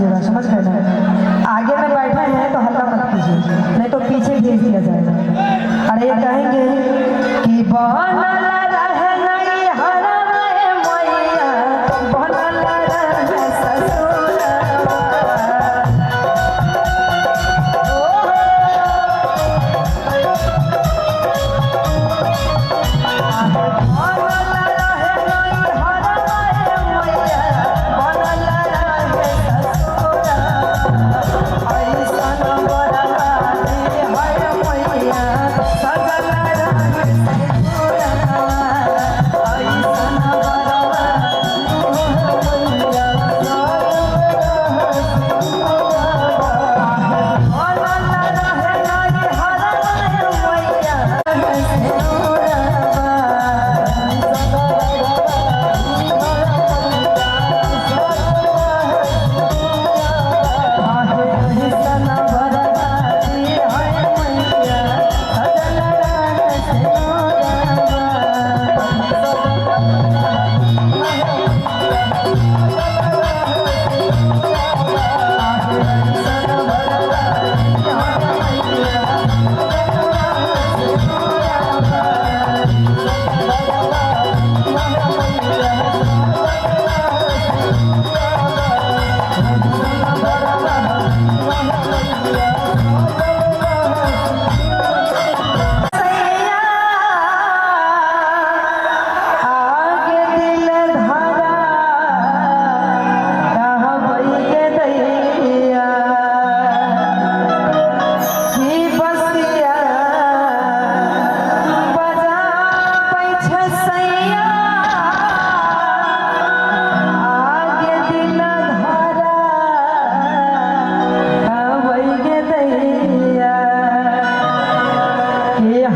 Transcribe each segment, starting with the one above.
कीजिएगा, समझ गए ना। आगे में बैठे हैं तो हल्ला मत कीजिए, नहीं तो पीछे भेज दिया जाएगा। अरे ये कहेंगे कि बनल रहे नहीं हरवे मैया, बनल रहे ससुरवा।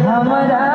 हमरा